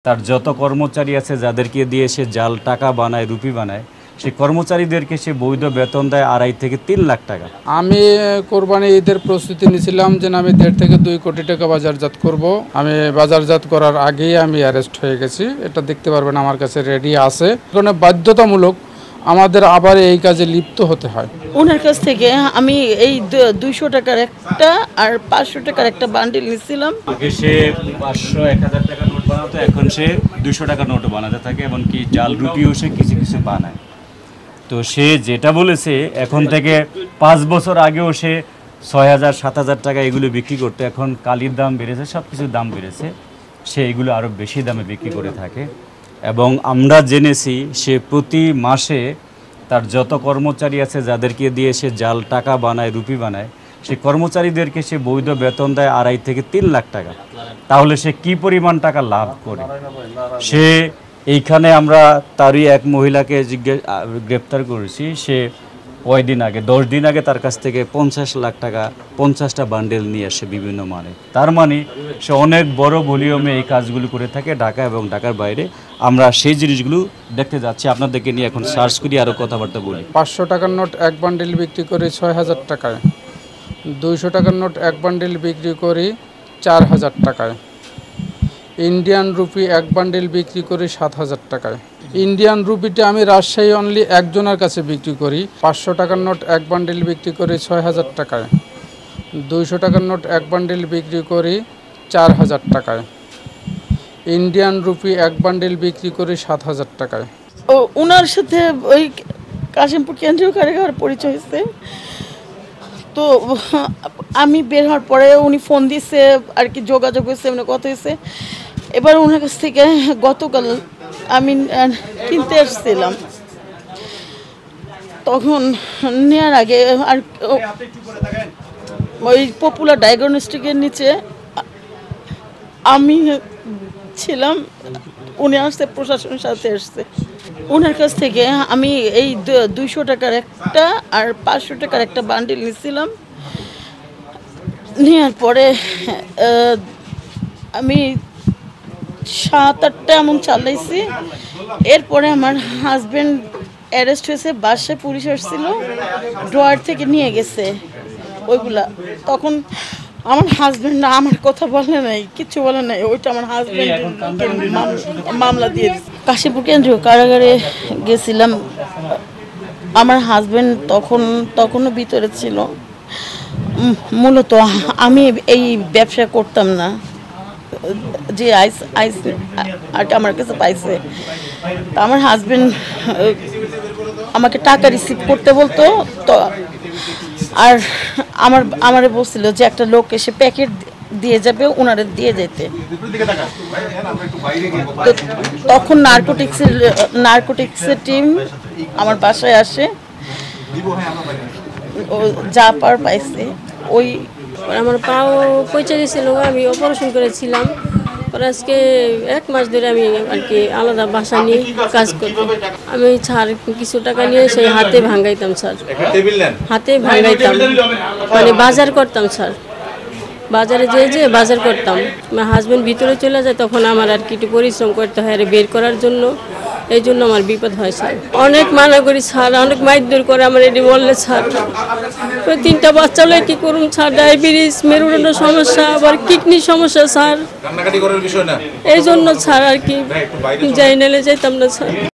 তার যত কর্মচারী আছে যাদেরকে দিয়ে সে জাল টাকা বানায়, রুপি বানায়, সেই কর্মচারীদেরকে সে বৈধ বেতন দেয় 2.5 থেকে 3 লাখ টাকা। আমি কোরবানি ঈদের প্রস্তুতি নিয়েছিলাম যে আমি 1.5 থেকে 2 কোটি টাকা বাজারজাত করব। আমি বাজারজাত করার আগেই আমি অ্যারেস্ট হয়ে গেছি। এটা দেখতে পারবেন আমার কাছে রেডি আছে। কারণ বাধ্যতামূলক আমাদের আবার এই কাজে লিপ্ত হতে হয়। ওনার কাছ থেকে আমি এই 200 টাকার একটা আর 500 টাকার একটা বান্ডিল নিয়েছিলাম। আগে সে 500 1000 টাকা নোট বানাতো, এখন সে 200 টাকা নোট বানাতে থাকে, এমনকি জাল রুপিও সে কিছু কিছু বানায়। তো সে যেটা বলেছে এখন থেকে 5 বছর আগেও সে 6000 7000 টাকা এগুলো বিক্রি করতো। এখন কালির দাম বেড়েছে, সব কিছুর দাম বেড়েছে, সে এগুলো আরও বেশি দামে বিক্রি করে থাকে। এবং আমরা জেনেছি সে প্রতি মাসে তার যত কর্মচারী আছে যাদেরকে দিয়ে সে জাল টাকা বানায়, রুপি বানায়, সেই কর্মচারীদেরকে সে বৈধ বেতন দেয় 2.5 থেকে 3 লাখ টাকা। তাহলে সে কি পরিমাণ টাকা লাভ করে? সে এইখানে আমরা তারই এক মহিলাকে গ্রেপ্তার করেছি। সে কয়দিন আগে 10 দিন আগে তার কাছ থেকে 50 লাখ টাকা 50টা বান্ডেল নিয়ে আসে বিভিন্ন মানে। তার মানে সে অনেক বড় ভলিউমে এই কাজগুলো করে থাকে ঢাকা এবং ঢাকার বাইরে। আমরা সেই জিনিসগুলো দেখতে যাচ্ছি, আপনাদেরকে নিয়ে এখন সার্চ করি, আরও কথাবার্তা বলি। 500 টাকার নোট এক বান্ডিল বিক্রি করি 6000 টাকায়, 200 টাকার নোট এক বান্ডিল বিক্রি করি 4000 টাকায়, ইন্ডিয়ান রুপি এক বান্ডিল বিক্রি করি 7000 টাকায়। ইন্ডিয়ান রুপিটা আমি রাজশাহী অনলি একজনের কাছে বিক্রি করি। 500 টাকার নোট এক বান্ডিল বিক্রি করি 6000 টাকায়, 200 টাকার নোট এক বান্ডিল বিক্রি করি 4000 টাকায়, ইন্ডিয়ান রুপি এক বান্ডিল বিক্রি করি 7000 টাকায়। ওনার সাথে ওই কাশিমপুর কেন্দ্রীয় কারাগার পরিচয় হয়েছে। তো আমি বের হওয়ার পরে উনি ফোন দিচ্ছে আর কি, যোগাযোগ হয়েছে, মানে কথা হয়েছে। এবার ওনার কাছ থেকে গতকাল আমি কিনতে আসছিলাম, তখন নেওয়ার আগে আর ওই পপুলার ডায়াগনস্টিকের নিচে আমি ছিলাম, উনি আসছে, প্রশাসনের সাথে আসছে। ওনার কাছ থেকে আমি এই 200 টাকার একটা আর 500 টাকার একটা বান্ডিল নিয়েছিলাম। নেওয়ার পরে আমি 7-8টা এমন চালাইছি। এরপরে আমার হাজব্যান্ড অ্যারেস্ট হয়েছে, বাসায় পুলিশ আসছিল, ড্রয়ার থেকে নিয়ে গেছে ওইগুলা। তখন আমার হাজব্যান্ড আমার কথা বলে নাই, কিছু বলে নাই, ওইটা আমার হাজব্যান্ড মামলা দিয়ে দিচ্ছে। কাশীপুর কেন্দ্রীয় কারাগারে গেছিলাম। আমার হাজব্যান্ড তখনও ভিতরে ছিল। মূলত আমি এই ব্যবসা করতাম না, যে আইস আর আমার কাছে পাইছে। তা আমার হাজব্যান্ড আমাকে টাকা রিসিভ করতে বলতো, তো আর আমারে বলছিল যে একটা লোক এসে প্যাকেট দিয়ে যাবে, ওনারে দিয়ে যেতে। তো তখন নার্কোটিক্সের টিম আমার বাসায় আসে, ও যা পার পাইছে। ওই আমার পাও পচে গেছিল, আমি অপারেশন করেছিলাম। পরে আজকে 1 মাস ধরে আমি আর কি আলাদা বাসা নিয়ে কাজ করতাম। আমি ছাড় কিছু টাকা নিয়ে সেই হাতে ভাঙাইতাম স্যার, হাতে ভাঙাইতাম, মানে বাজার করতাম স্যার। বাজারে যে বাজার করতাম। আমার হাজব্যান্ড ভিতরে চলে যায়, তখন আমার আর কি একটু পরিশ্রম করতে হয় আর বের করার জন্য। এই জন্য আমার বিপদ হয় স্যার। অনেক মানা করি স্যার, অনেক মাইর করে আমার এটি বললে স্যার। 3টা বাচ্চা হলে কী করুন স্যার, ডায়াবেটিস, মেরুদণ্ডের সমস্যা, আবার কিডনির সমস্যা স্যার। এই জন্য স্যার আর কি যাই নালে যাইতাম না স্যার।